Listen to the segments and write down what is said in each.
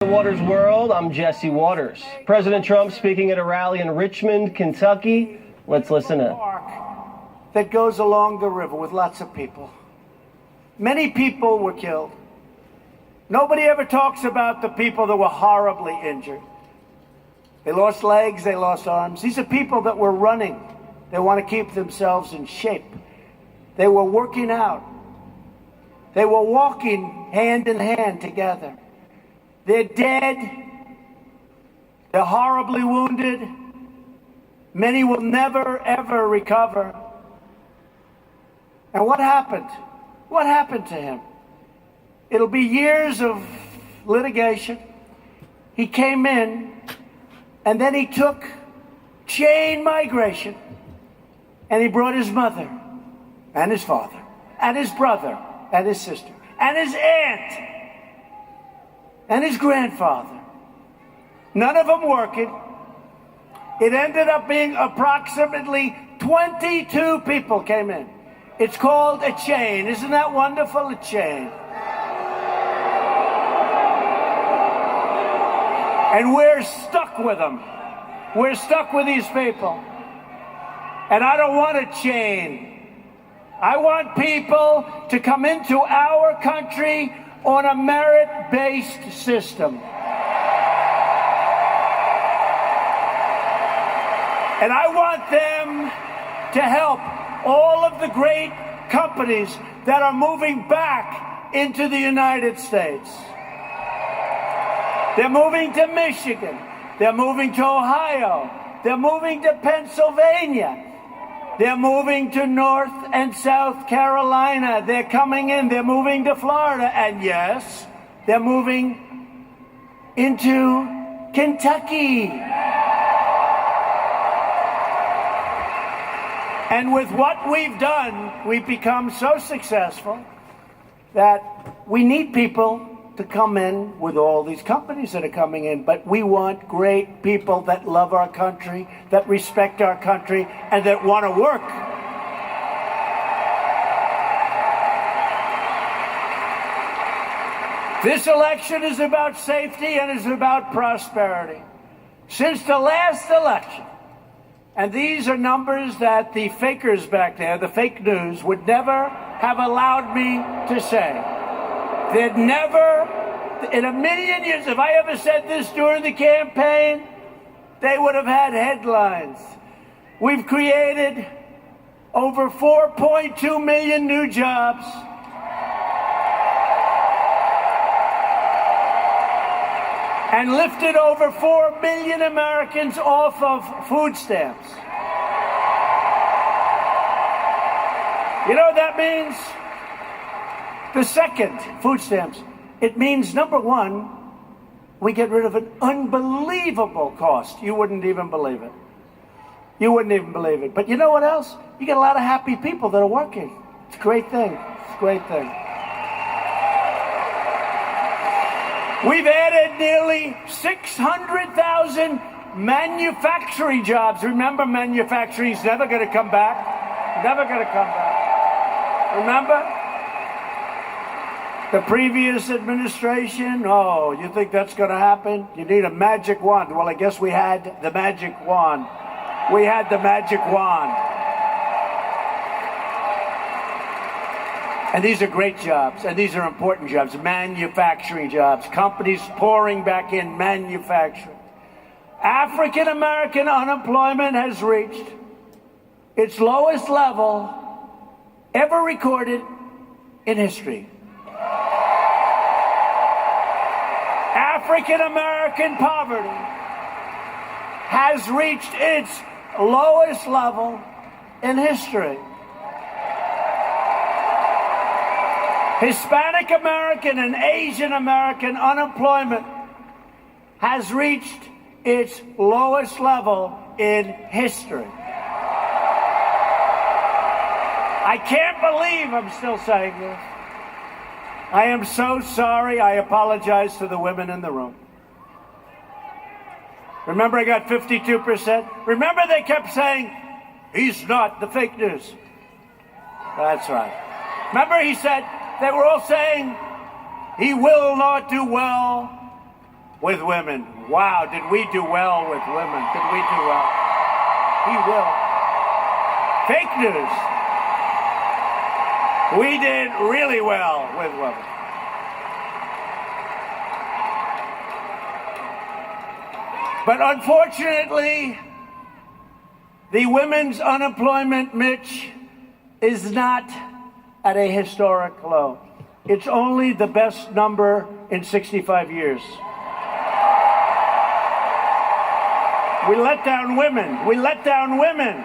The Waters World, I'm Jesse Waters. President Trump speaking at a rally in Richmond, Kentucky. Let's listen in. That goes along the river with lots of people. Many people were killed. Nobody ever talks about the people that were horribly injured. They lost legs, they lost arms. These are people that were running. They want to keep themselves in shape. They were working out. They were walking hand in hand together. They're dead. They're horribly wounded. Many will never, ever recover. And what happened? What happened to him? It'll be years of litigation. He came in, and then he took chain migration, and he brought his mother, and his father, and his brother, and his sister, and his aunt, and his grandfather. None of them working. It ended up being approximately 22 people came in. It's called a chain. Isn't that wonderful? A chain. And we're stuck with them. We're stuck with these people. And I don't want a chain. I want people to come into our country on a merit-based system. And I want them to help all of the great companies that are moving back into the United States. They're moving to Michigan. They're moving to Ohio. They're moving to Pennsylvania. They're moving to North and South Carolina. They're coming in. They're moving to Florida. And yes, they're moving into Kentucky. And with what we've done, we've become so successful that we need people to come in with all these companies that are coming in. But we want great people that love our country, that respect our country, and that want to work. This election is about safety and is about prosperity. Since the last election, and these are numbers that the fakers back there, the fake news, would never have allowed me to say. They'd never, in a million years, if I ever said this during the campaign, they would have had headlines. We've created over 4.2 million new jobs. And lifted over 4 million Americans off of food stamps. You know what that means? The second, food stamps. It means, number one, we get rid of an unbelievable cost. You wouldn't even believe it. You wouldn't even believe it. But you know what else? You get a lot of happy people that are working. It's a great thing. It's a great thing. We've added nearly 600,000 manufacturing jobs. Remember, manufacturing is never going to come back. Never going to come back. Remember? The previous administration, oh, you think that's going to happen? You need a magic wand. Well, I guess we had the magic wand. We had the magic wand. And these are great jobs, and these are important jobs, manufacturing jobs, companies pouring back in manufacturing. African-American unemployment has reached its lowest level ever recorded in history. African-American poverty has reached its lowest level in history. Hispanic American and Asian American unemployment has reached its lowest level in history. I can't believe I'm still saying this. I am so sorry. I apologize to the women in the room. Remember, I got 52%? Remember, they kept saying, he's not the fake news. That's right. Remember, he said, they were all saying, he will not do well. with women. Wow, did we do well with women? Did we do well? He will. Fake news. We did really well with women. But unfortunately, the women's unemployment, Mitch, is not at a historic low. It's only the best number in 65 years. We let down women. We let down women.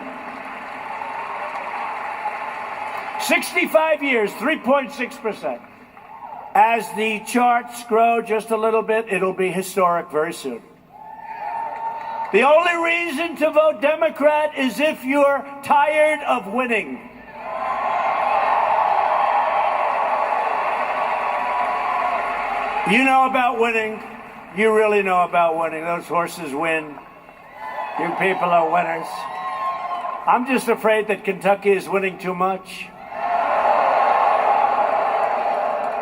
65 years, 3.6%. As the charts grow just a little bit, it'll be historic very soon. The only reason to vote Democrat is if you're tired of winning. You know about winning. You really know about winning. Those horses win. You people are winners. I'm just afraid that Kentucky is winning too much.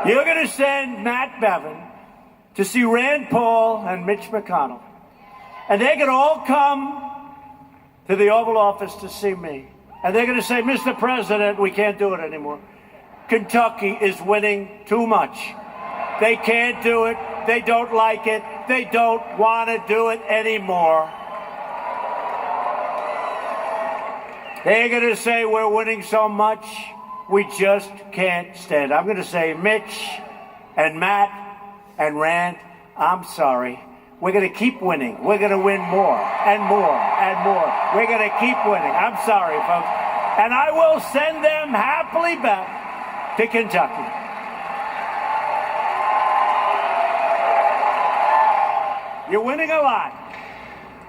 You're going to send Matt Bevin to see Rand Paul and Mitch McConnell. And they're going to all come to the Oval Office to see me. And they're going to say, Mr. President, we can't do it anymore. Kentucky is winning too much. They can't do it. They don't like it. They don't want to do it anymore. They're going to say we're winning so much, we just can't stand. I'm going to say, Mitch and Matt and Rand, I'm sorry. We're going to keep winning. We're going to win more and more and more. We're going to keep winning. I'm sorry, folks. And I will send them happily back to Kentucky. You're winning a lot.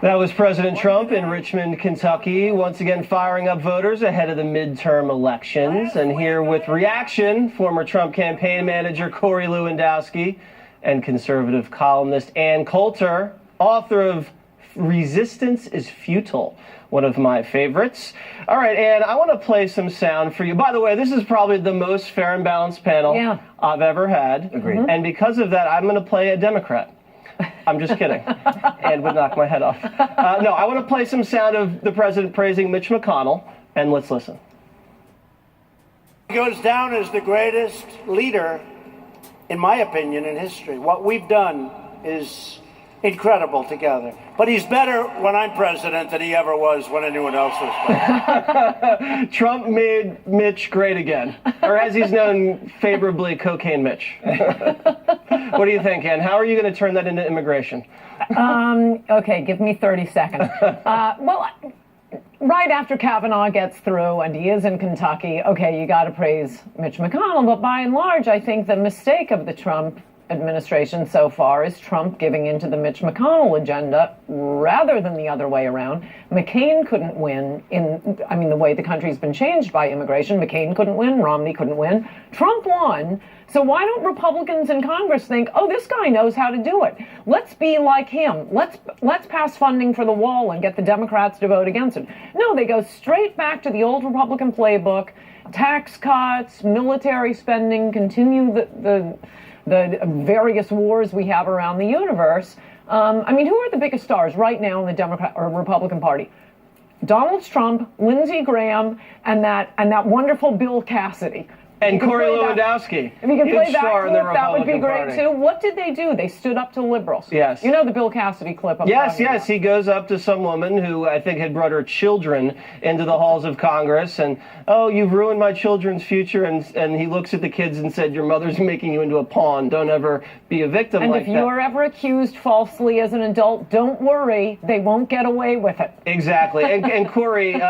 That was President Trump in Richmond, Kentucky, once again firing up voters ahead of the midterm elections. And here with reaction, former Trump campaign manager Corey Lewandowski and conservative columnist Ann Coulter, author of Resistance is Futile, one of my favorites. All right, Ann, I want to play some sound for you. By the way, this is probably the most fair and balanced panel I've ever had. Agreed. And because of that, I'm going to play a Democrat. I'm just kidding. Ann would knock my head off. No, I want to play some sound of the president praising Mitch McConnell, and let's listen. He goes down as the greatest leader, in my opinion, in history. What we've done is incredible together. But he's better when I'm president than he ever was when anyone else was president. Trump made Mitch great again, or as he's known favorably, Cocaine Mitch. What do you think, Ann? How are you going to turn that into immigration? Okay, give me 30 seconds. Well, right after Kavanaugh gets through, and he is in Kentucky, okay, you got to praise Mitch McConnell. But by and large, I think the mistake of the Trump administration so far is Trump giving into the Mitch McConnell agenda rather than the other way around. McCain couldn't win the way the country's been changed by immigration. McCain couldn't win, Romney couldn't win. Trump won. So why don't Republicans in Congress think, oh, this guy knows how to do it. Let's be like him. Let's pass funding for the wall and get the Democrats to vote against it. No, they go straight back to the old Republican playbook, tax cuts, military spending, continue the various wars we have around the universe. Who are the biggest stars right now in the Democrat or Republican Party? Donald Trump, Lindsey Graham, and that wonderful Bill Cassidy. And Corey Lewandowski. If you could play that clip, that would be great too. What did they do? They stood up to liberals. Yes. You know the Bill Cassidy clip. Yes. He goes up to some woman who I think had brought her children into the halls of Congress, and oh, you've ruined my children's future. And he looks at the kids and said, your mother's making you into a pawn. Don't ever be a victim like that. And if you're ever accused falsely as an adult, don't worry. They won't get away with it. Exactly. And Corey.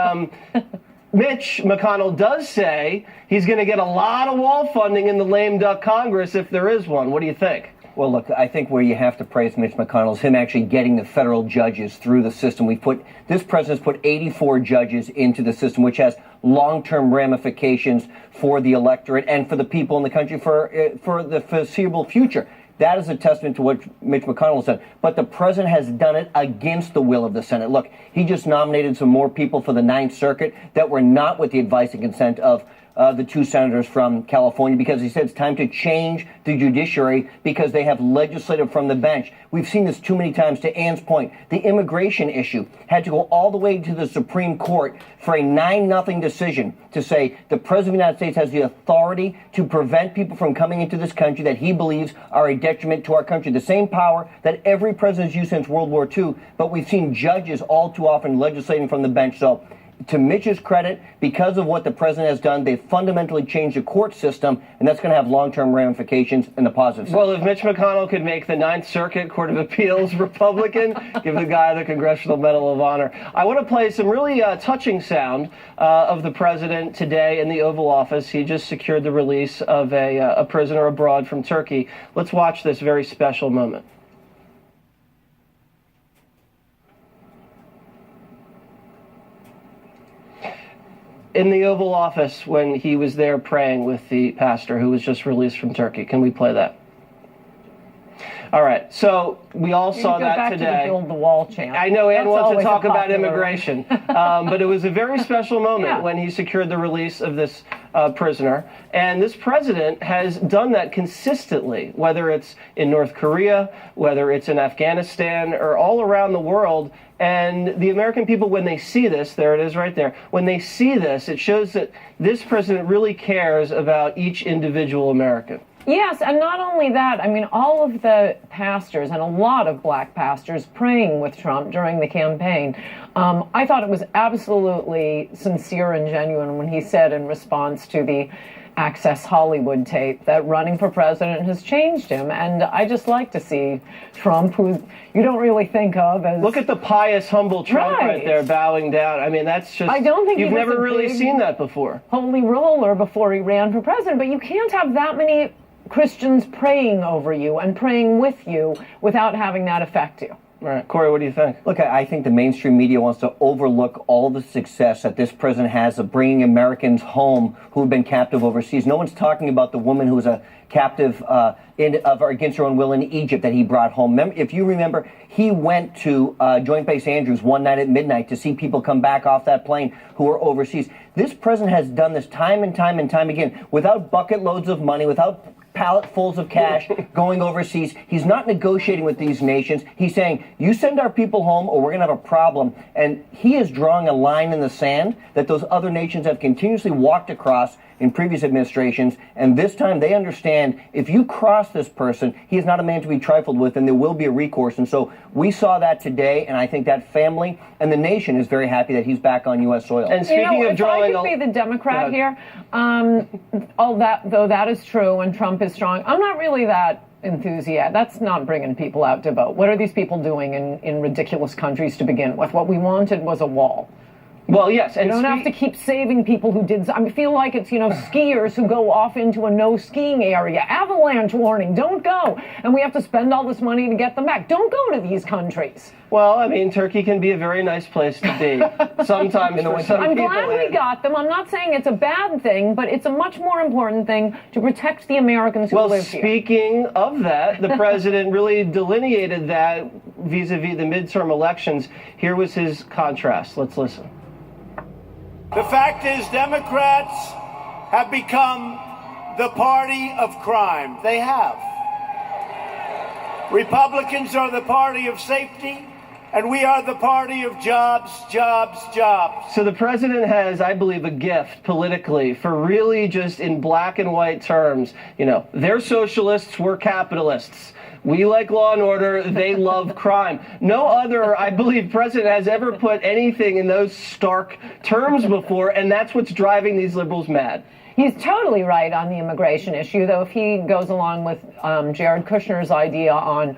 Mitch McConnell does say he's going to get a lot of wall funding in the lame duck Congress if there is one. What do you think? Well, look, I think where you have to praise Mitch McConnell is him actually getting the federal judges through the system. This president's put 84 judges into the system, which has long-term ramifications for the electorate and for the people in the country for the foreseeable future. That is a testament to what Mitch McConnell has done. But the president has done it against the will of the Senate. Look, he just nominated some more people for the Ninth Circuit that were not with the advice and consent of the two senators from California, because he said it's time to change the judiciary because they have legislative from the bench. We've seen this too many times. To Ann's point, the immigration issue had to go all the way to the Supreme Court for a 9-0 decision to say the President of the United States has the authority to prevent people from coming into this country that he believes are a detriment to our country. The same power that every president has used since World War II, but we've seen judges all too often legislating from the bench. So to Mitch's credit, because of what the president has done, they've fundamentally changed the court system, and that's going to have long-term ramifications in the positive sense. Well, if Mitch McConnell could make the Ninth Circuit Court of Appeals Republican, give the guy the Congressional Medal of Honor. I want to play some really touching sound of the president today in the Oval Office. He just secured the release of a prisoner abroad from Turkey. Let's watch this very special moment. In the Oval Office when he was there praying with the pastor who was just released from Turkey. Can we play that? All right, so we all saw that today. To the build the wall chant. I know Ann wants to talk about popular immigration, but it was a very special moment when he secured the release of this prisoner. And this president has done that consistently, whether it's in North Korea, whether it's in Afghanistan, or all around the world. And the American people, when they see this, there it is right there, when they see this, it shows that this president really cares about each individual American. Yes, and not only that, I mean, all of the pastors, and a lot of black pastors, praying with Trump during the campaign, I thought it was absolutely sincere and genuine when he said in response to the Access Hollywood tape that running for president has changed him. And I just like to see Trump, who you don't really think of as... Look at the pious, humble Trump right there bowing down. I mean, that's just... I don't think you've never really seen that before. Holy roller before he ran for president, but you can't have that many Christians praying over you and praying with you without having that affect you. Right. Corey, what do you think? Look, I think the mainstream media wants to overlook all the success that this president has of bringing Americans home who have been captive overseas. No one's talking about the woman who was a captive against her own will in Egypt that he brought home. If you remember, he went to Joint Base Andrews one night at midnight to see people come back off that plane who were overseas. This president has done this time and time and time again without bucket loads of money, without palletfuls of cash going overseas. He's not negotiating with these nations. He's saying, you send our people home or we're going to have a problem. And he is drawing a line in the sand that those other nations have continuously walked across in previous administrations. And this time they understand if you cross this person, he is not a man to be trifled with, and there will be a recourse. And so we saw that today, and I think that family and the nation is very happy that he's back on U.S. soil. And speaking of drawing... If I could be the Democrat here, all that, though that is true, and Trump is strong, I'm not really that enthusiastic. That's not bringing people out to vote. What are these people doing in ridiculous countries to begin with? What we wanted was a wall. Well, yes. And you don't have to keep saving people who did... I feel like it's, skiers who go off into a no-skiing area. Avalanche warning, don't go. And we have to spend all this money to get them back. Don't go to these countries. Well, I mean, Turkey can be a very nice place to be. Sometimes for some I'm people. glad we got them. I'm not saying it's a bad thing, but it's a much more important thing to protect the Americans who live here. Well, speaking of that, the president really delineated that vis-a-vis the midterm elections. Here was his contrast. Let's listen. The fact is, Democrats have become the party of crime. They have. Republicans are the party of safety, and we are the party of jobs, jobs, jobs. So the president has, I believe, a gift politically for really just in black and white terms. They're socialists, we're capitalists. We like law and order. They love crime. No other, I believe, president has ever put anything in those stark terms before, and that's what's driving these liberals mad. He's totally right on the immigration issue, though if he goes along with Jared Kushner's idea on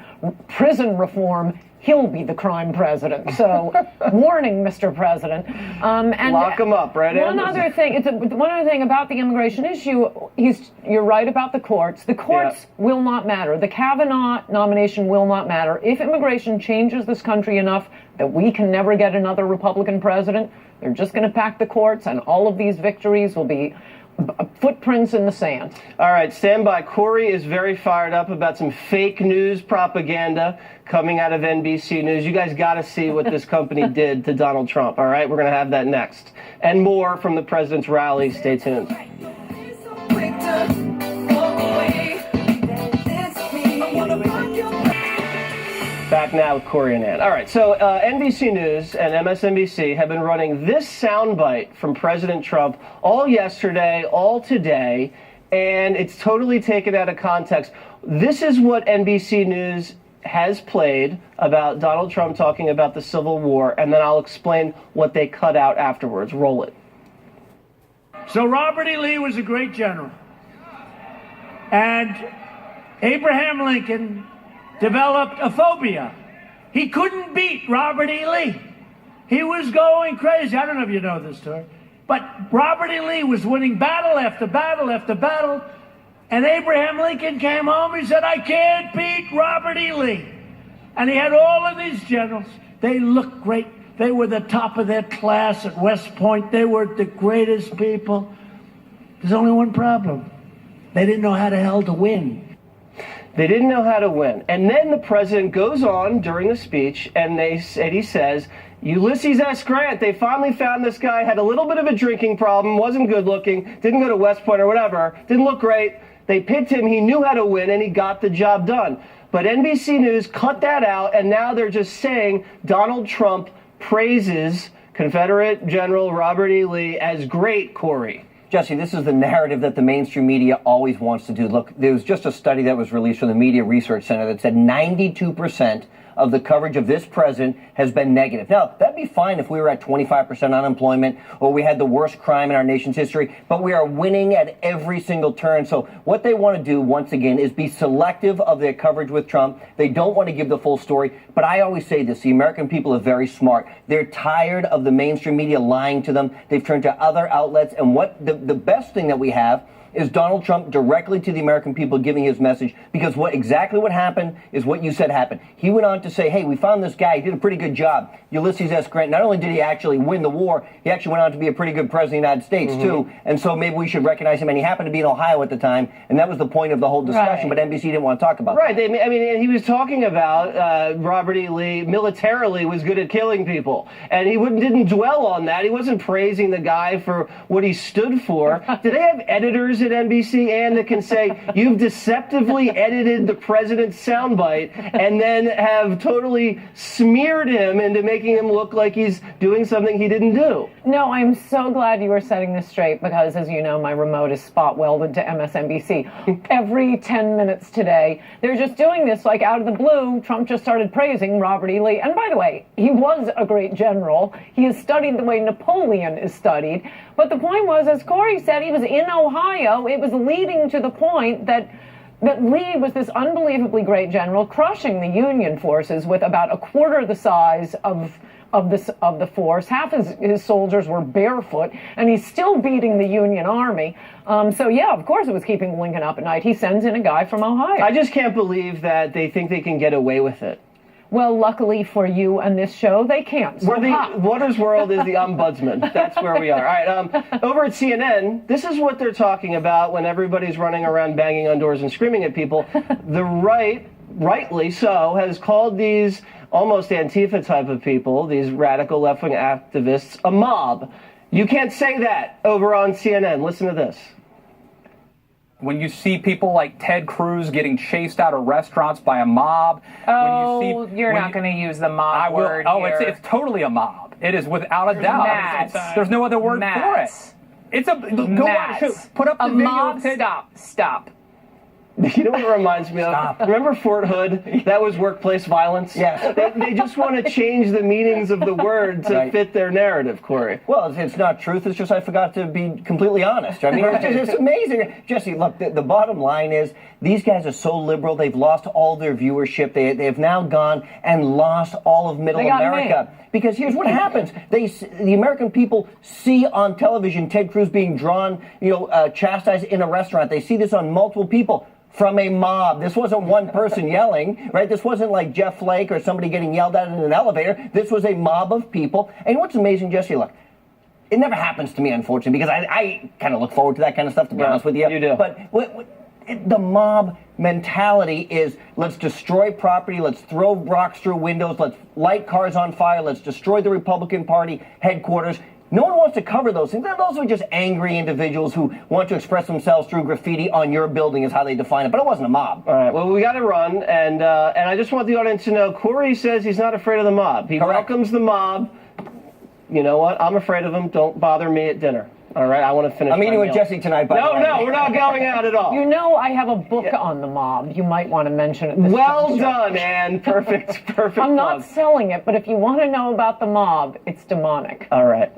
prison reform, he'll be the crime president. So, warning, Mr. President. And lock him up, right? One other thing about the immigration issue, you're right about the courts. The courts will not matter. The Kavanaugh nomination will not matter. If immigration changes this country enough that we can never get another Republican president, they're just going to pack the courts, and all of these victories will be footprints in the sand. All right, stand by. Corey is very fired up about some fake news propaganda coming out of NBC News. You guys got to see what this company did to Donald Trump, all right? We're going to have that next. And more from the president's rally. Stay tuned. Back now with Corey and Ann. All right, so NBC News and MSNBC have been running this soundbite from President Trump all yesterday, all today, and it's totally taken out of context. This is what NBC News has played about Donald Trump talking about the Civil War, and then I'll explain what they cut out afterwards. Roll it. So Robert E. Lee was a great general. And Abraham Lincoln developed a phobia. He couldn't beat Robert E. Lee. He was going crazy. I don't know if you know this story. But Robert E. Lee was winning battle after battle after battle. And Abraham Lincoln came home. He said, I can't beat Robert E. Lee. And he had all of these generals. They looked great. They were the top of their class at West Point. They were the greatest people. There's only one problem. They didn't know how the hell to win. They didn't know how to win. And then the president goes on during the speech, and he says, Ulysses S. Grant, they finally found this guy, had a little bit of a drinking problem, wasn't good looking, didn't go to West Point or whatever, didn't look great. They picked him, he knew how to win, and he got the job done. But NBC News cut that out, and now they're just saying Donald Trump praises Confederate General Robert E. Lee as great, Corey. Jesse, this is the narrative that the mainstream media always wants to do. Look, there was just a study that was released from the Media Research Center that said 92% of the coverage of this president has been negative. Now, that'd be fine if we were at 25% unemployment or we had the worst crime in our nation's history, but we are winning at every single turn. So what they want to do, once again, is be selective of their coverage with Trump. They don't want to give the full story. But I always say this, the American people are very smart. They're tired of the mainstream media lying to them. They've turned to other outlets. And what the best thing that we have is Donald Trump directly to the American people giving his message, because exactly what happened is what you said happened. He went on to say, hey, we found this guy, he did a pretty good job. Ulysses S. Grant, not only did he actually win the war, he actually went on to be a pretty good president of the United States, too. And so maybe we should recognize him. And he happened to be in Ohio at the time, and that was the point of the whole discussion, but NBC didn't want to talk about that. Right. I mean, he was talking about Robert E. Lee militarily was good at killing people, and he didn't dwell on that. He wasn't praising the guy for what he stood for. Do they have editors at NBC, Ann, that can say, you've deceptively edited the president's soundbite and then have totally smeared him into making him look like he's doing something he didn't do? No, I'm so glad you were setting this straight because, as you know, my remote is spot welded to MSNBC. Every 10 minutes today, they're just doing this like out of the blue. Trump just started praising Robert E. Lee. And by the way, he was a great general. He is studied the way Napoleon is studied. But the point was, as Corey said, he was in Ohio. It was leading to the point that Lee was this unbelievably great general, crushing the Union forces with about a quarter the size of the force. Half his soldiers were barefoot, and he's still beating the Union Army. So, yeah, of course it was keeping Lincoln up at night. He sends in a guy from Ohio. I just can't believe that they think they can get away with it. Well, luckily for you and this show, they can't. So Waters World is the ombudsman. That's where we are. All right, over at CNN, this is what they're talking about when everybody's running around banging on doors and screaming at people. The right, rightly so, has called these almost Antifa type of people, these radical left-wing activists, a mob. You can't say that over on CNN. Listen to this. When you see people like Ted Cruz getting chased out of restaurants by a mob. You're not going to use the mob word here. It's totally a mob. It is without a doubt. There's no other word for it. It's a go on, put up the video. Mob. Stop. You know what it reminds me of? Remember Fort Hood? That was workplace violence. Yes. They just want to change the meanings of the word to fit their narrative, Corey. Well, it's not truth. It's just I forgot to be completely honest. I mean, it's amazing. Jesse, look, the bottom line is these guys are so liberal. They've lost all their viewership. They have now gone and lost all of middle America. Because here's what happens. The American people see on television Ted Cruz being drawn, chastised in a restaurant. They see this on multiple people. From a mob. This wasn't one person yelling, right? This wasn't like Jeff Flake or somebody getting yelled at in an elevator. This was a mob of people. And what's amazing, Jesse, look, It never happens to me, unfortunately, because I kind of look forward to that kind of stuff, to be honest with you. You do. But the mob mentality is, let's destroy property, let's throw rocks through windows, let's light cars on fire, let's destroy the Republican Party headquarters. No one wants to cover those things. Those are just angry individuals who want to express themselves through graffiti on your building is how they define it. But it wasn't a mob. All right. Well, we got to run, and I just want the audience to know, Corey says he's not afraid of the mob. He welcomes the mob. You know what? I'm afraid of him. Don't bother me at dinner. All right, I want to finish. I'm eating with Jesse tonight, by the way. No, we're not going out at all. You know, I have a book on the mob. You might want to mention it. Well done, Ann. Perfect. I'm not selling it, but if you want to know about the mob, it's demonic. All right.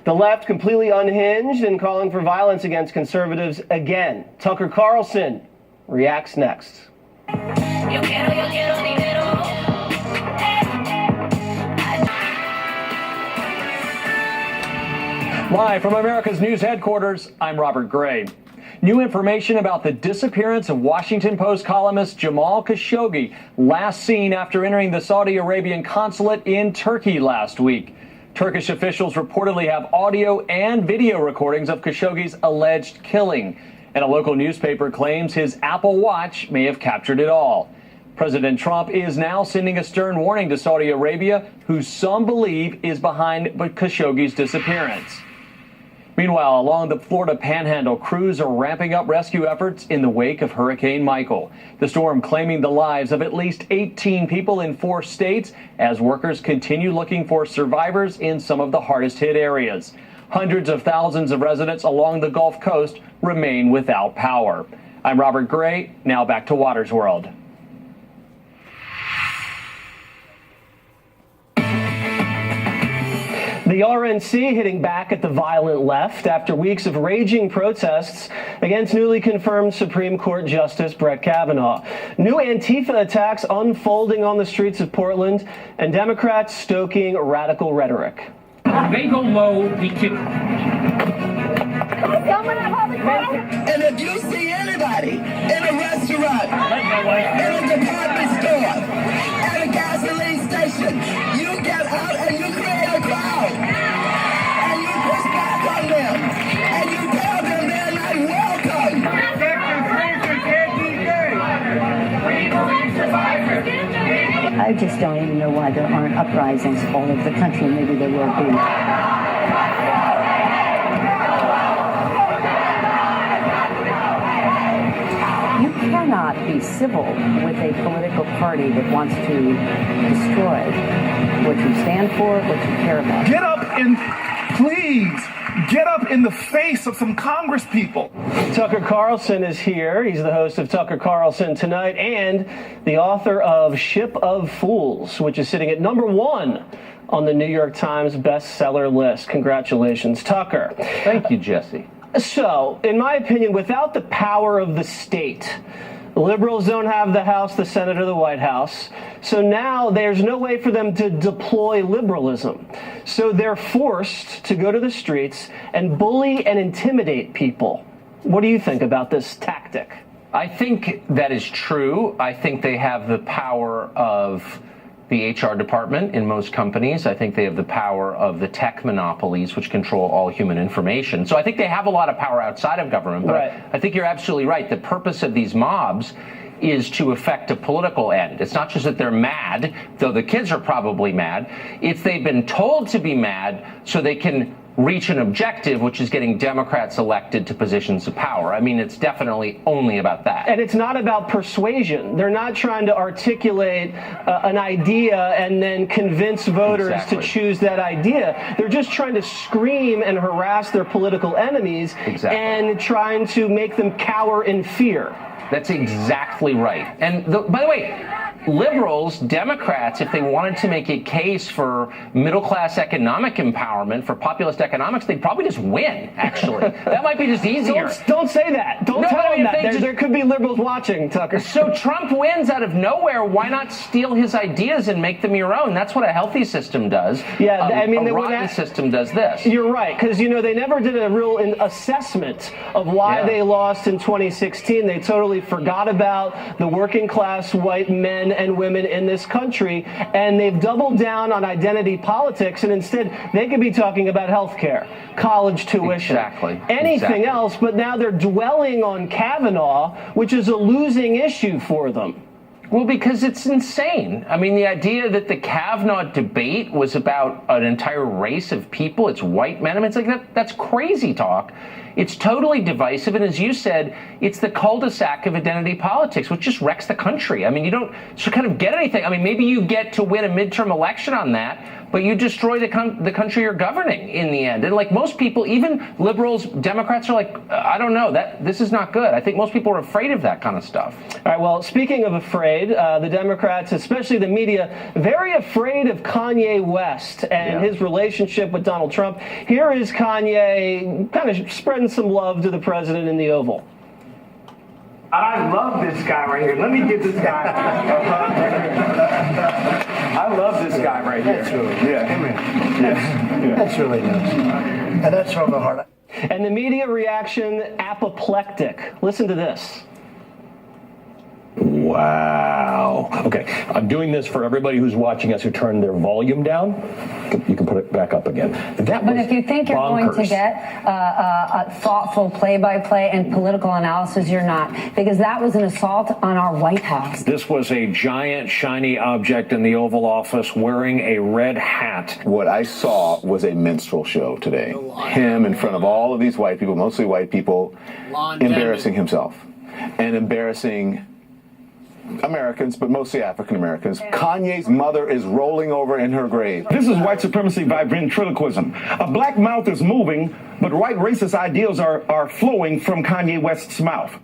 The left completely unhinged and calling for violence against conservatives again. Tucker Carlson reacts next. Live from America's news headquarters, I'm Robert Gray. New information about the disappearance of Washington Post columnist Jamal Khashoggi, last seen after entering the Saudi Arabian consulate in Turkey last week. Turkish officials reportedly have audio and video recordings of Khashoggi's alleged killing, and a local newspaper claims his Apple Watch may have captured it all. President Trump is now sending a stern warning to Saudi Arabia, who some believe is behind Khashoggi's disappearance. Meanwhile, along the Florida Panhandle, crews are ramping up rescue efforts in the wake of Hurricane Michael. The storm claiming the lives of at least 18 people in 4 states as workers continue looking for survivors in some of the hardest hit areas. Hundreds of thousands of residents along the Gulf Coast remain without power. I'm Robert Gray. Now back to Waters World. The RNC hitting back at the violent left after weeks of raging protests against newly confirmed Supreme Court Justice Brett Kavanaugh. New Antifa attacks unfolding on the streets of Portland, and Democrats stoking radical rhetoric. They go low, be kicked. And if you see anybody in a restaurant, in a department store, at a gasoline station, you get out and you create a crowd. And you push back on them. And you tell them they're not welcome. I just don't even know why there aren't uprisings all over the country. Maybe there will be. You cannot be civil with a political party that wants to destroy what you stand for, what you care about. Get up and please get up in the face of some Congress people. Tucker Carlson is here. He's the host of Tucker Carlson Tonight and the author of Ship of Fools, which is sitting at #1 on the New York Times bestseller list. Congratulations, Tucker. Thank you, Jesse. So, in my opinion, without the power of the state, liberals don't have the House, the Senate, or the White House. So now there's no way for them to deploy liberalism. So they're forced to go to the streets and bully and intimidate people. What do you think about this tactic? I think that is true. I think they have the power of the HR department in most companies. I think they have the power of the tech monopolies, which control all human information. So I think they have a lot of power outside of government. But right. I think you're absolutely right. The purpose of these mobs is to effect a political end. It's not just that they're mad, though the kids are probably mad. It's they've been told to be mad so they can reach an objective, which is getting Democrats elected to positions of power. I mean, it's definitely only about that. And it's not about persuasion. They're not trying to articulate an idea and then convince voters to choose that idea. They're just trying to scream and harass their political enemies and trying to make them cower in fear. That's exactly right. And by the way, liberals, Democrats, if they wanted to make a case for middle-class economic empowerment, for populist economics, they'd probably just win, actually. That might be just easier. Don't say that. Don't tell them that. There could be liberals watching, Tucker. So Trump wins out of nowhere. Why not steal his ideas and make them your own? That's what a healthy system does. Yeah, I mean, a rotten system does this. You're right, because, you know, they never did a real assessment of why they lost in 2016. They totally forgot about the working-class white men and women in this country. And they've doubled down on identity politics, and instead they could be talking about health care, college tuition, anything else, but now they're dwelling on Kavanaugh, which is a losing issue for them. Well, because it's insane. I mean, the idea that the Kavanaugh debate was about an entire race of people, it's white men, I mean, it's like that's crazy talk. It's totally divisive, and as you said, it's the cul-de-sac of identity politics, which just wrecks the country. I mean, you don't kind of get anything. I mean, maybe you get to win a midterm election on that, but you destroy the country you're governing in the end. And like most people, even liberals, Democrats are like, I don't know, this is not good. I think most people are afraid of that kind of stuff. All right, well, speaking of afraid, the Democrats, especially the media, very afraid of Kanye West and his relationship with Donald Trump. Here is Kanye kind of spreading some love to the president in the Oval. I love this guy right here. Let me get this guy. I love this guy right here. That's really That's really nice. And that's from the heart. And the media reaction, apoplectic. Listen to this. Wow. Okay, I'm doing this for everybody who's watching us who turned their volume down. You can put it back up again. But if you think you're going to get a thoughtful play-by-play and political analysis, you're not. Because that was an assault on our White House. This was a giant, shiny object in the Oval Office wearing a red hat. What I saw was a minstrel show today. Him in front of all of these white people, mostly white people, embarrassing himself and embarrassing Americans, but mostly African Americans. Kanye's mother is rolling over in her grave. This is white supremacy by ventriloquism. A black mouth is moving, but white racist ideals are flowing from Kanye West's mouth.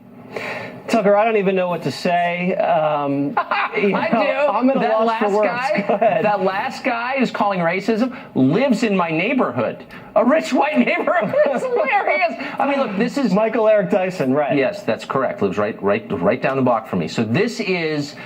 Tucker, I don't even know what to say. I do. I'm at a loss for words. Go ahead. That last guy who's calling racism lives in my neighborhood. A rich white neighborhood. It's hilarious. I mean, look, this is Michael Eric Dyson, right? Yes, that's correct. Lives right down the block from me. So this is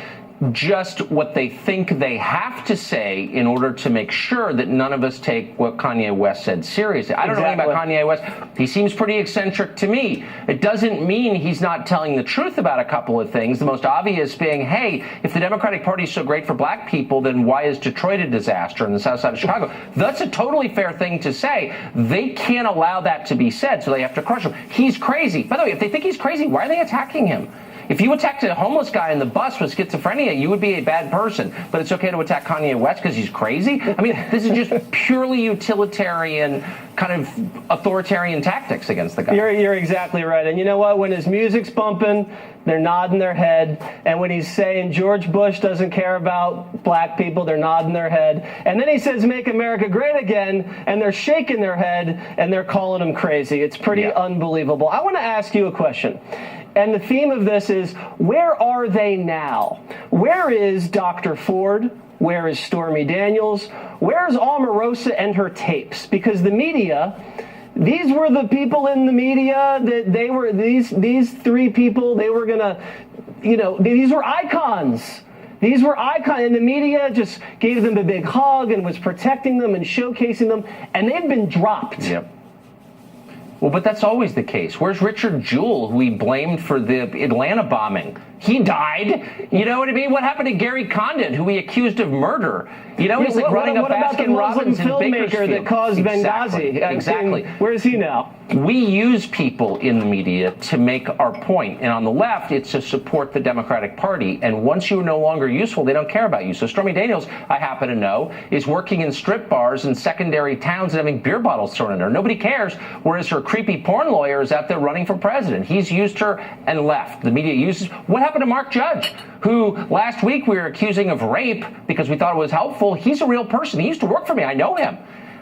just what they think they have to say in order to make sure that none of us take what Kanye West said seriously. I don't know anything about Kanye West. He seems pretty eccentric to me. It doesn't mean he's not telling the truth about a couple of things. The most obvious being, hey, if the Democratic Party is so great for black people, then why is Detroit a disaster in the south side of Chicago? That's a totally fair thing to say. They can't allow that to be said, so they have to crush him. He's crazy. By the way, if they think he's crazy, why are they attacking him? If you attacked a homeless guy in the bus with schizophrenia, you would be a bad person. But it's okay to attack Kanye West because he's crazy? I mean, this is just purely utilitarian, kind of authoritarian tactics against the guy. You're exactly right. And you know what? When his music's bumping, they're nodding their head. And when he's saying George Bush doesn't care about black people, they're nodding their head. And then he says, make America great again, and they're shaking their head, and they're calling him crazy. It's pretty unbelievable. I want to ask you a question. And the theme of this is, where are they now? Where is Dr. Ford? Where is Stormy Daniels? Where's Omarosa and her tapes? Because the media, these were the people in the media that they were, these three people, they were gonna, these were icons. These were icons, and the media just gave them a big hug and was protecting them and showcasing them, and they've been dropped. Yep. Well, but that's always the case. Where's Richard Jewell, who we blamed for the Atlanta bombing? He died. You know what I mean? What happened to Gary Condon, who we accused of murder? You know, he's like running up Baskin Robbins in Bakersfield. What about the Muslim filmmaker that caused Benghazi? Exactly. Where is he now? We use people in the media to make our point. And on the left, it's to support the Democratic Party. And once you're no longer useful, they don't care about you. So Stormy Daniels, I happen to know, is working in strip bars in secondary towns and having beer bottles thrown in her. Nobody cares. Whereas her creepy porn lawyer is out there running for president. He's used her and left. The media uses. What happened to Mark Judge, who last week we were accusing of rape because we thought it was helpful? He's a real person. He used to work for me. I know him.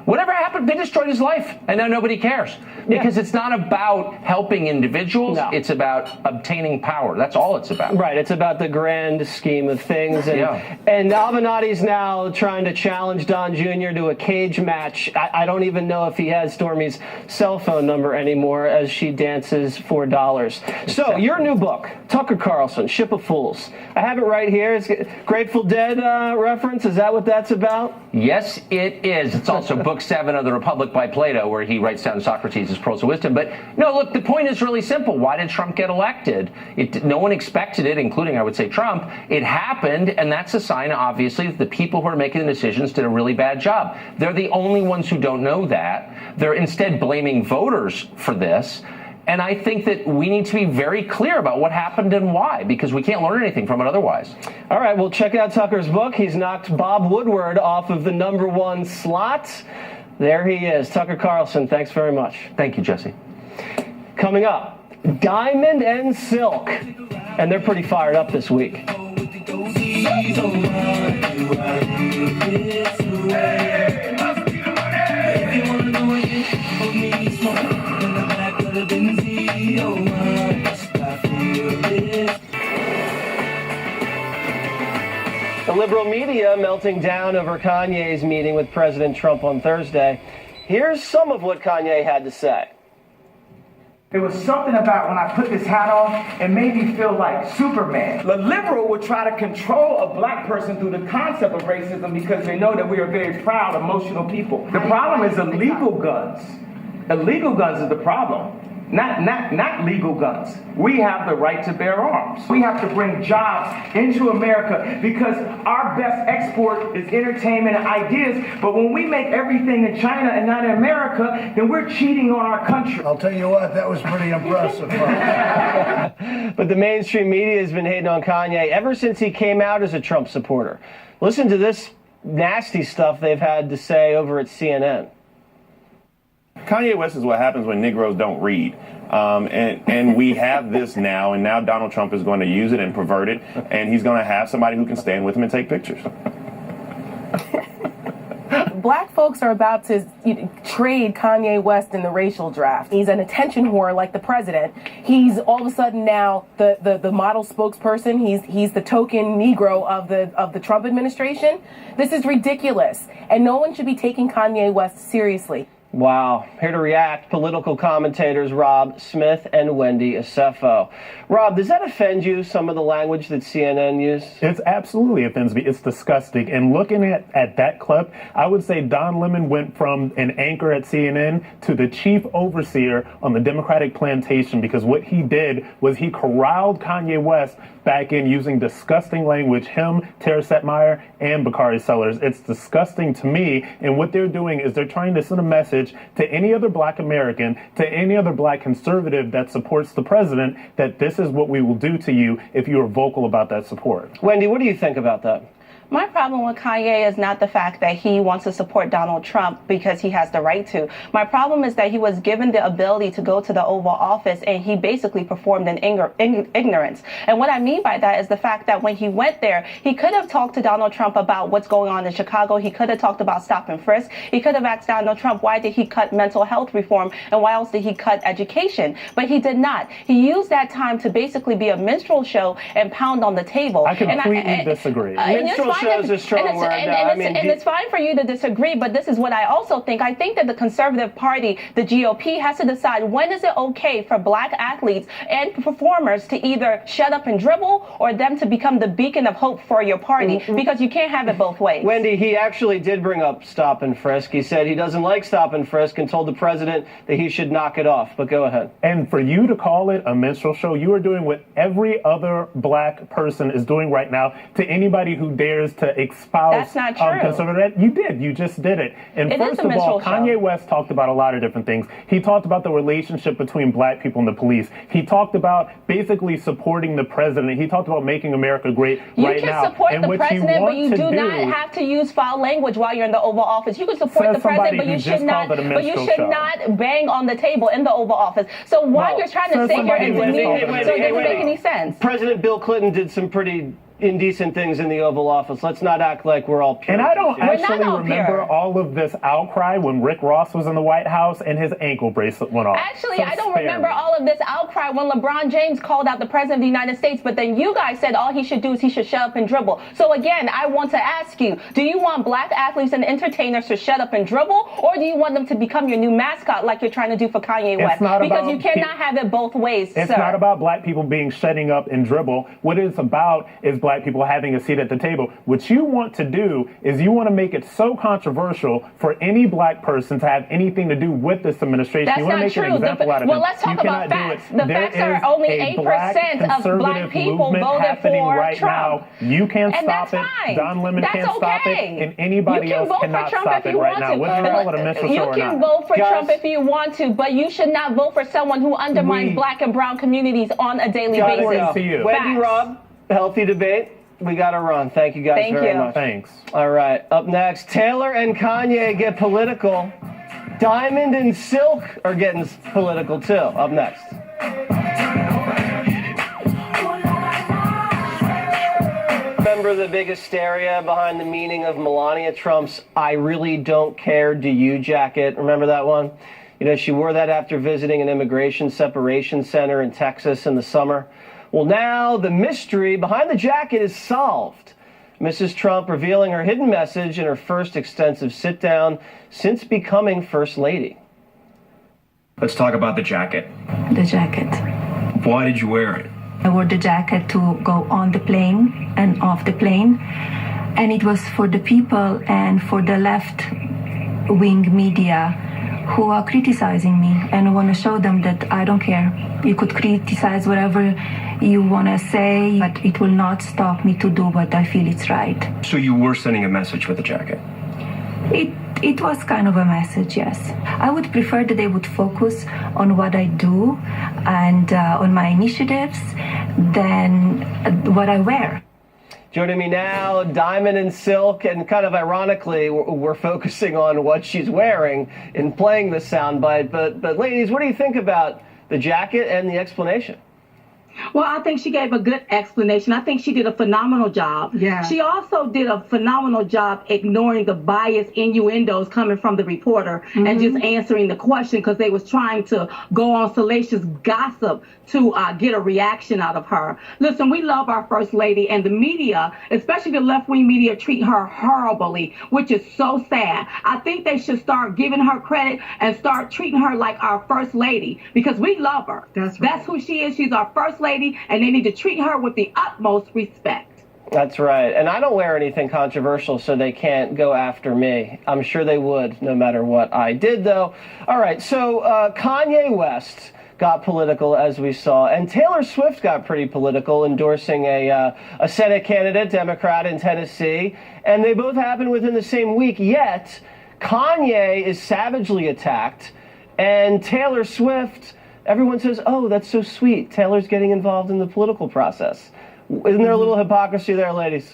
Whatever happened, they destroyed his life, and now nobody cares. Because it's not about helping individuals, it's about obtaining power. That's all it's about. Right, it's about the grand scheme of things. And Avenatti's now trying to challenge Don Jr. to a cage match. I don't even know if he has Stormy's cell phone number anymore as she dances for dollars. So, your new book, Tucker Carlson, Ship of Fools. I have it right here. It's a Grateful Dead reference. Is that what that's about? Yes, it is. It's also book book 7 of The Republic by Plato, where he writes down Socrates' pearls of wisdom. But no, look, the point is really simple. Why did Trump get elected? No one expected it, including, I would say, Trump. It happened, and that's a sign, obviously, that the people who are making the decisions did a really bad job. They're the only ones who don't know that. They're instead blaming voters for this. And I think that we need to be very clear about what happened and why, because we can't learn anything from it otherwise. All right, well, check out Tucker's book. He's knocked Bob Woodward off of the #1 slot. There he is. Tucker Carlson, thanks very much. Thank you, Jesse. Coming up, Diamond and Silk. And they're pretty fired up this week. The liberal media melting down over Kanye's meeting with President Trump on Thursday. Here's some of what Kanye had to say. There was something about when I put this hat on, it made me feel like Superman. The liberal would try to control a black person through the concept of racism because they know that we are very proud, emotional people. The problem is illegal guns. Illegal guns is the problem. Not legal guns. We have the right to bear arms. We have to bring jobs into America because our best export is entertainment and ideas. But when we make everything in China and not in America, then we're cheating on our country. I'll tell you what, that was pretty impressive. But the mainstream media has been hating on Kanye ever since he came out as a Trump supporter. Listen to this nasty stuff they've had to say over at CNN. Kanye West is what happens when Negroes don't read. And we have this now, and now Donald Trump is going to use it and pervert it, and he's going to have somebody who can stand with him and take pictures. Black folks are about to trade Kanye West in the racial draft. He's an attention whore like the president. He's all of a sudden now the model spokesperson. He's the token Negro of the Trump administration. This is ridiculous, and no one should be taking Kanye West seriously. Wow. Here to react, political commentators Rob Smith and Wendy Acefo. Rob, does that offend you, some of the language that CNN used? It absolutely offends me. It's disgusting. And looking at that clip, I would say Don Lemon went from an anchor at CNN to the chief overseer on the Democratic plantation, because what he did was he corralled Kanye West back in using disgusting language, him, Tara Setmeyer, and Bakari Sellers. It's disgusting to me, and what they're doing is they're trying to send a message to any other black American, to any other black conservative that supports the president, that this is what we will do to you if you are vocal about that support. Wendy, what do you think about that? My problem with Kanye is not the fact that he wants to support Donald Trump because he has the right to. My problem is that he was given the ability to go to the Oval Office and he basically performed in ignorance. And what I mean by that is the fact that when he went there, he could have talked to Donald Trump about what's going on in Chicago. He could have talked about stop and frisk. He could have asked Donald Trump, why did he cut mental health reform and why else did he cut education? But he did not. He used that time to basically be a minstrel show and pound on the table. I completely disagree. Minstrel show is a strong word. And it's fine for you to disagree, but this is what I also think. I think that the conservative party, the GOP, has to decide when is it okay for black athletes and performers to either shut up and dribble or them to become the beacon of hope for your party, because you can't have it both ways. Wendy, he actually did bring up stop and frisk. He said he doesn't like stop and frisk and told the president that he should knock it off. But go ahead. And for you to call it a minstrel show, you are doing what every other black person is doing right now to anybody who dares to espouse That's not true. Conservative. You did. You just did it. And first of all, Kanye West talked about a lot of different things. He talked about the relationship between black people and the police. He talked about basically supporting the president. He talked about making America great right now. You can support the president, but you do not have to use foul language while you're in the Oval Office. You can support the president, but you should not bang on the table in the Oval Office. So why you're trying to sit here and demean it, so it doesn't make any sense. President Bill Clinton did some pretty indecent things in the Oval Office. Let's not act like we're all pure. And I don't actually remember all of this outcry when Rick Ross was in the White House and his ankle bracelet went off. Actually, I don't remember all of this outcry when LeBron James called out the President of the United States, but then you guys said all he should do is he should shut up and dribble. So again, I want to ask you, do you want black athletes and entertainers to shut up and dribble, or do you want them to become your new mascot like you're trying to do for Kanye West? Because you cannot have it both ways, It's not about black people shutting up and dribble. What it's about is black people having a seat at the table. What you want to do is you want to make it so controversial for any black person to have anything to do with this administration. That's you want to not make true. an example out of well, them. let's talk you about cannot facts. do it. The facts are only 8% of black people voted for right Trump. Now. You can't and stop that's it. fine. Don Lemon that's can't okay. stop it, and anybody else cannot stop it right now. Whether you call it a minstrel show or not. You can vote for Trump if you want to, but you should not vote for someone who undermines black and brown communities on a daily basis. To you. Wendy, Rob, healthy debate. We got to run. Thank you guys very much. Thanks. All right. Up next, Taylor and Kanye get political. Diamond and Silk are getting political too. Up next. Remember the big hysteria behind the meaning of Melania Trump's "I really don't care, do you" jacket? Remember that one? You know, she wore that after visiting an immigration separation center in Texas in the summer. Well, now the mystery behind the jacket is solved. Mrs. Trump revealing her hidden message in her first extensive sit-down since becoming First Lady. Let's talk about the jacket. The jacket. Why did you wear it? I wore the jacket to go on the plane and off the plane. And it was for the people and for the left-wing media who are criticizing me. And I want to show them that I don't care. You could criticize whatever you want to say, but it will not stop me to do what I feel is right. So you were sending a message with the jacket? It was kind of a message, yes. I would prefer that they would focus on what I do and on my initiatives than what I wear. Joining me now, Diamond and Silk, and kind of ironically, we're focusing on what she's wearing in playing the soundbite. But ladies, what do you think about the jacket and the explanation? Well, I think she gave a good explanation. I think she did a phenomenal job. Yeah. She also did a phenomenal job ignoring the biased innuendos coming from the reporter and just answering the question because they was trying to go on salacious gossip to get a reaction out of her. Listen, we love our First Lady, and the media, especially the left-wing media, treat her horribly, which is so sad. I think they should start giving her credit and start treating her like our First Lady because we love her. That's right. That's who she is. She's our First Lady, and they need to treat her with the utmost respect. That's right. And I don't wear anything controversial, so they can't go after me. I'm sure they would, no matter what I did, though. All right, so Kanye West got political, as we saw, and Taylor Swift got pretty political, endorsing a Senate candidate, Democrat in Tennessee, and they both happened within the same week, yet Kanye is savagely attacked, and Taylor Swift, everyone says, oh, that's so sweet, Taylor's getting involved in the political process. Isn't there a little hypocrisy there, ladies?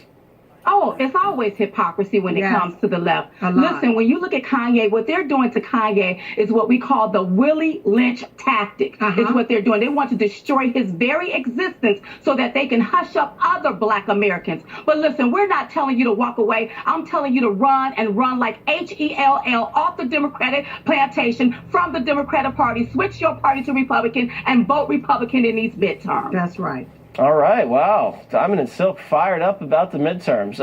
Oh, it's always hypocrisy when it comes to the left. Listen, when you look at Kanye, what they're doing to Kanye is what we call the Willie Lynch tactic. It's what they're doing. They want to destroy his very existence so that they can hush up other black Americans. But listen, we're not telling you to walk away. I'm telling you to run and run like HELL off the Democratic plantation from the Democratic Party. Switch your party to Republican and vote Republican in these midterms. That's right. All right, wow. Diamond and Silk fired up about the midterms.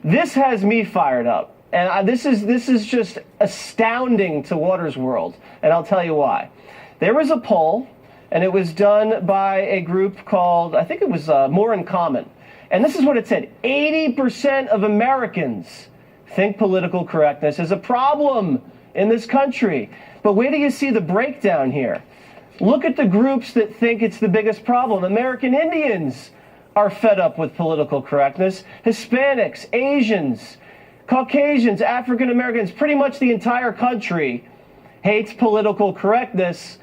This has me fired up. And this is just astounding to Waters World. And I'll tell you why. There was a poll, and it was done by a group called, I think it was More in Common. And this is what it said. 80% of Americans think political correctness is a problem in this country. But wait till you see the breakdown here. Look at the groups that think it's the biggest problem. American Indians are fed up with political correctness. Hispanics, Asians, Caucasians, African Americans, pretty much the entire country hates political correctness.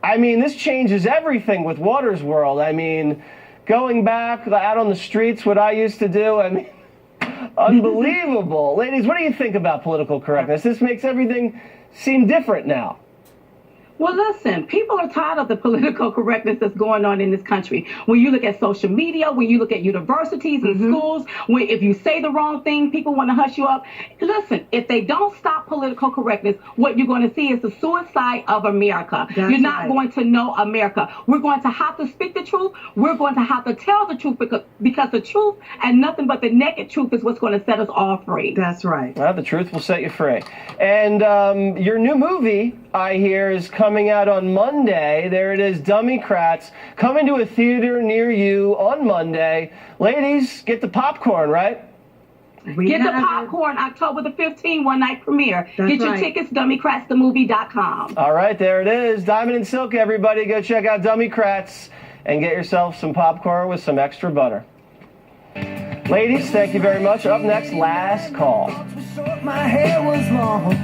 I mean, this changes everything with Waters World. I mean, going back out on the streets, what I used to do, I mean, unbelievable. Ladies, what do you think about political correctness? This makes everything seem different now. Well, listen, people are tired of the political correctness that's going on in this country. When you look at social media, when you look at universities and schools, if you say the wrong thing, people want to hush you up. Listen, if they don't stop political correctness, what you're going to see is the suicide of America. You're not going to know America. We're going to have to speak the truth. We're going to have to tell the truth because the truth and nothing but the naked truth is what's going to set us all free. That's right. Well, the truth will set you free. And your new movie, I hear, is coming coming out on Monday. There it is, Dummycrats, coming to a theater near you on Monday. Ladies, get the popcorn, right? Get the popcorn, October the 15th, one night premiere. Get your tickets, dummycratsthemovie.com. All right, there it is. Diamond and Silk, everybody. Go check out Dummycrats and get yourself some popcorn with some extra butter. Ladies, thank you very much. Up next, last call. My hair was long,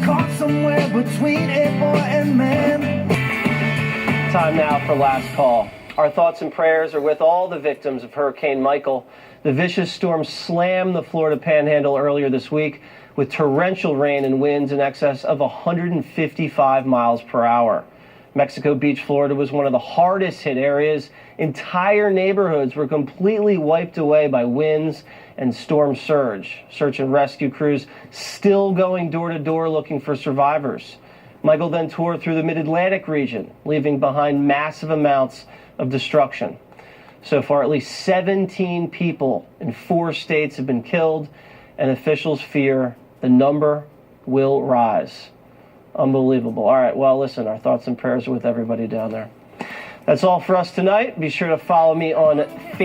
caught somewhere between a boy and man. Time now for last call. Our thoughts and prayers are with all the victims of Hurricane Michael. The vicious storm slammed the Florida Panhandle earlier this week with torrential rain and winds in excess of 155 miles per hour. Mexico Beach, Florida was one of the hardest hit areas. Entire neighborhoods were completely wiped away by winds and storm surge. Search and rescue crews still going door to door looking for survivors. Michael then tore through the mid-Atlantic region, leaving behind massive amounts of destruction. So far, at least 17 people in 4 states have been killed, and officials fear the number will rise. Unbelievable. All right, well, listen, our thoughts and prayers are with everybody down there. That's all for us tonight. Be sure to follow me on Facebook.